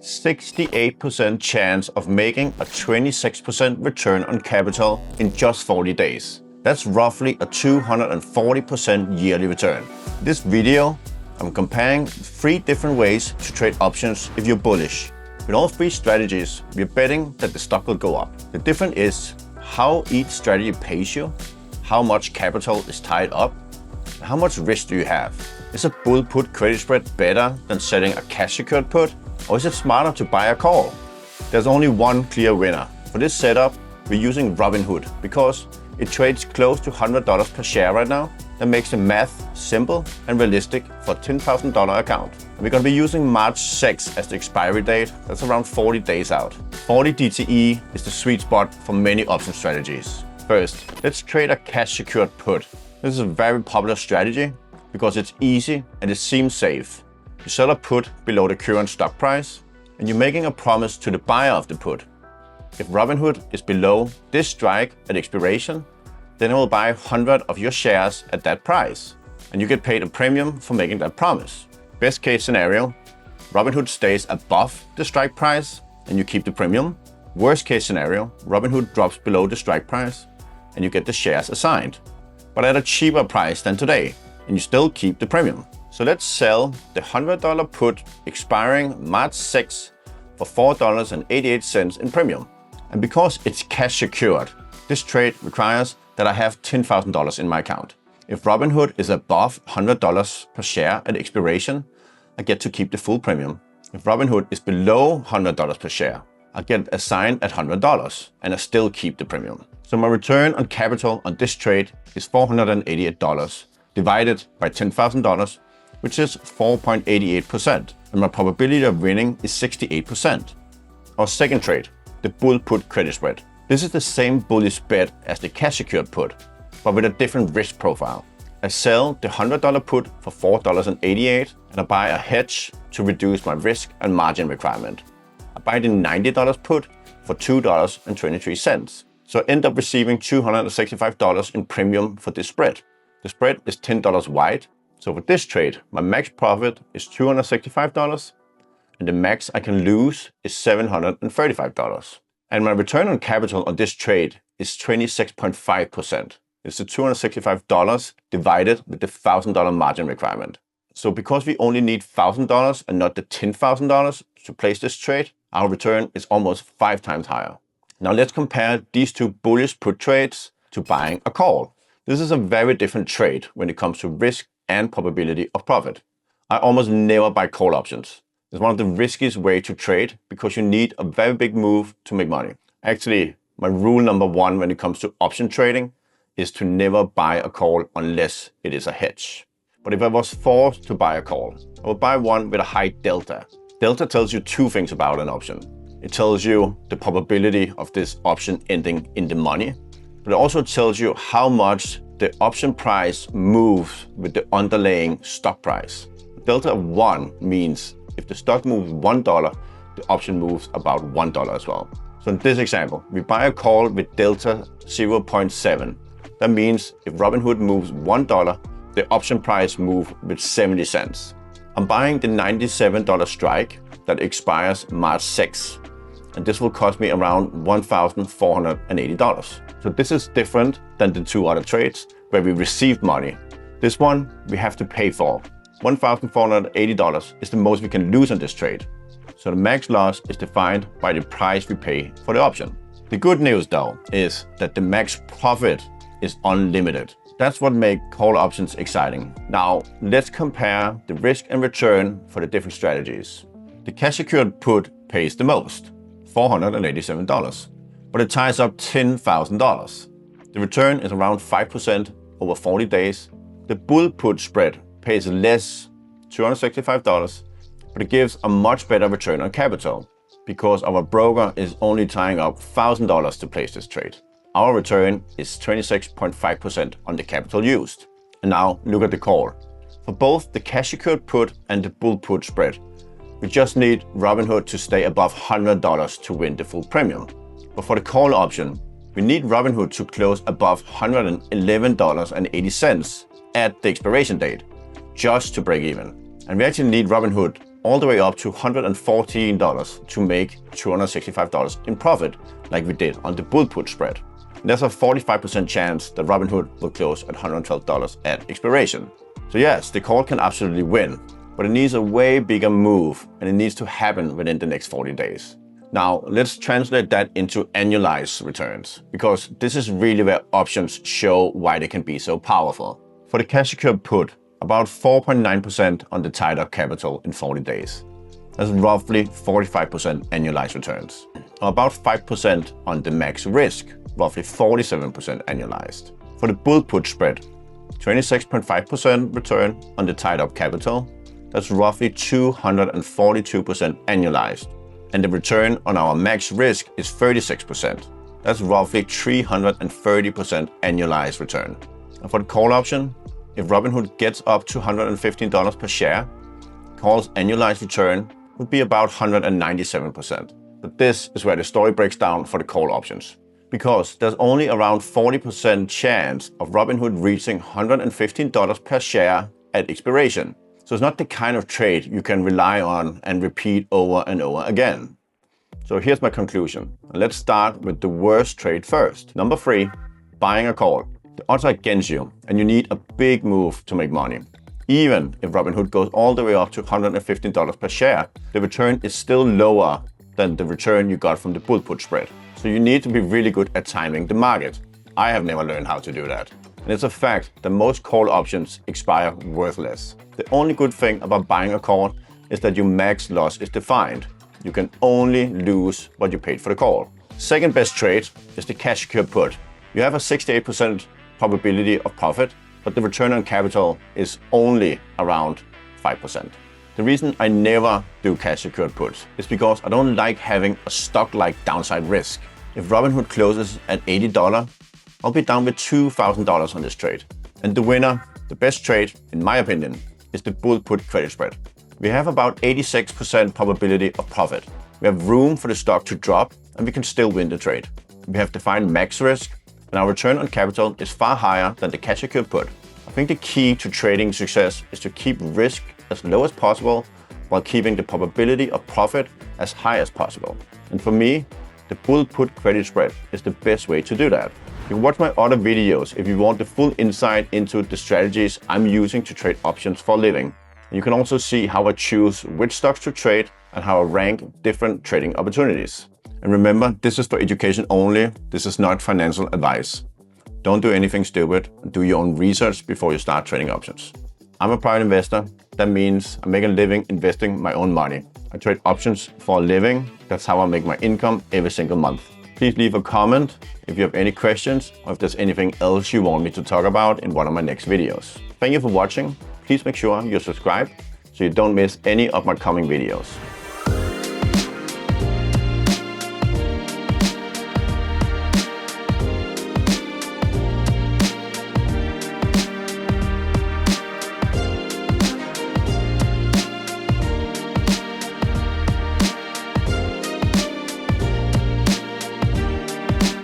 68% chance of making a 26% return on capital in just 40 days. That's roughly a 240% yearly return. This video, I'm comparing 3 different ways to trade options if you're bullish. With all 3 strategies, we're betting that the stock will go up. The difference is how each strategy pays you, how much capital is tied up, and how much risk do you have. Is a bull put credit spread better than setting a cash secured put? Or is it smarter to buy a call? There's only one clear winner. For this setup, we're using Robinhood because it trades close to $100 per share right now. That makes the math simple and realistic for a $10,000 account. And we're going to be using March 6 as the expiry date. That's around 40 days out. 40 DTE is the sweet spot for many option strategies. First, let's trade a cash secured put. This is a very popular strategy because it's easy and it seems safe. You sell a put below the current stock price and you're making a promise to the buyer of the put. If Robinhood is below this strike at expiration, then it will buy 100 of your shares at that price and you get paid a premium for making that promise. Best case scenario, Robinhood stays above the strike price and you keep the premium. Worst case scenario, Robinhood drops below the strike price and you get the shares assigned, but at a cheaper price than today, and you still keep the premium. So let's sell the $100 put expiring March 6 for $4.88 in premium. And because it's cash secured, this trade requires that I have $10,000 in my account. If Robinhood is above $100 per share at expiration, I get to keep the full premium. If Robinhood is below $100 per share, I get assigned at $100 and I still keep the premium. So my return on capital on this trade is $488 divided by $10,000, which is 4.88%, and my probability of winning is 68%. Our second trade, the bull put credit spread. This is the same bullish bet as the cash secured put, but with a different risk profile. I sell the $100 put for $4.88 and I buy a hedge to reduce my risk and margin requirement. I buy the $90 put for $2.23, so I end up receiving $265 in premium for this spread. The spread is $10 wide. So for this trade, my max profit is $265 and the max I can lose is $735. And my return on capital on this trade is 26.5%. It's the $265 divided with the $1,000 margin requirement. So because we only need $1,000 and not the $10,000 to place this trade, our return is almost 5 times higher. Now let's compare these 2 bullish put trades to buying a call. This is a very different trade when it comes to risk and probability of profit. I almost never buy call options. It's one of the riskiest ways to trade because you need a very big move to make money. Actually, my rule number 1 when it comes to option trading is to never buy a call unless it is a hedge. But if I was forced to buy a call, I would buy one with a high delta. Delta tells you 2 things about an option. It tells you the probability of this option ending in the money, but it also tells you how much the option price moves with the underlying stock price. Delta of 1 means if the stock moves $1, the option moves about $1 as well. So in this example, we buy a call with delta 0.7. That means if Robinhood moves $1, the option price moves with 70 cents. I'm buying the $97 strike that expires March 6, and this will cost me around $1,480. So this is different than the 2 other trades where we received money. This one we have to pay for. $1,480 is the most we can lose on this trade. So the max loss is defined by the price we pay for the option. The good news though is that the max profit is unlimited. That's what makes call options exciting. Now let's compare the risk and return for the different strategies. The cash secured put pays the most, $487, but it ties up $10,000. The return is around 5% over 40 days. The bull put spread pays less, $265, but it gives a much better return on capital because our broker is only tying up $1,000 to place this trade. Our return is 26.5% on the capital used. And now look at the call. For both the cash secured put and the bull put spread, we just need Robinhood to stay above $100 to win the full premium. But for the call option, we need Robinhood to close above $111.80 at the expiration date, just to break even. And we actually need Robinhood all the way up to $114 to make $265 in profit, like we did on the bull put spread. And there's a 45% chance that Robinhood will close at $112 at expiration. So yes, the call can absolutely win, but it needs a way bigger move and it needs to happen within the next 40 days. Now, let's translate that into annualized returns, because this is really where options show why they can be so powerful. For the cash secured put, about 4.9% on the tied up capital in 40 days. That's roughly 45% annualized returns. Or about 5% on the max risk, roughly 47% annualized. For the bull put spread, 26.5% return on the tied up capital. That's roughly 242% annualized. And the return on our max risk is 36%. That's roughly 330% annualized return. And for the call option, if Robinhood gets up to $115 per share, call's annualized return would be about 197%. But this is where the story breaks down for the call options. Because there's only around 40% chance of Robinhood reaching $115 per share at expiration. So it's not the kind of trade you can rely on and repeat over and over again. So here's my conclusion. Let's start with the worst trade first. Number 3, buying a call. The odds are against you and you need a big move to make money. Even if Robinhood goes all the way up to $115 per share, the return is still lower than the return you got from the bull put spread. So you need to be really good at timing the market. I have never learned how to do that. And it's a fact that most call options expire worthless. The only good thing about buying a call is that your max loss is defined. You can only lose what you paid for the call. Second best trade is the cash secured put. You have a 68% probability of profit, but the return on capital is only around 5%. The reason I never do cash secured puts is because I don't like having a stock-like downside risk. If Robinhood closes at $80, I'll be down with $2,000 on this trade. And the winner, the best trade, in my opinion, is the bull put credit spread. We have about 86% probability of profit. We have room for the stock to drop and we can still win the trade. We have defined max risk and our return on capital is far higher than the cash secured put. I think the key to trading success is to keep risk as low as possible while keeping the probability of profit as high as possible. And for me, the bull put credit spread is the best way to do that. You can watch my other videos if you want the full insight into the strategies I'm using to trade options for a living. And you can also see how I choose which stocks to trade and how I rank different trading opportunities. And remember, this is for education only. This is not financial advice. Don't do anything stupid and do your own research before you start trading options. I'm a private investor. That means I make a living investing my own money. I trade options for a living. That's how I make my income every single month. Please leave a comment if you have any questions or if there's anything else you want me to talk about in one of my next videos. Thank you for watching. Please make sure you're subscribed so you don't miss any of my coming videos.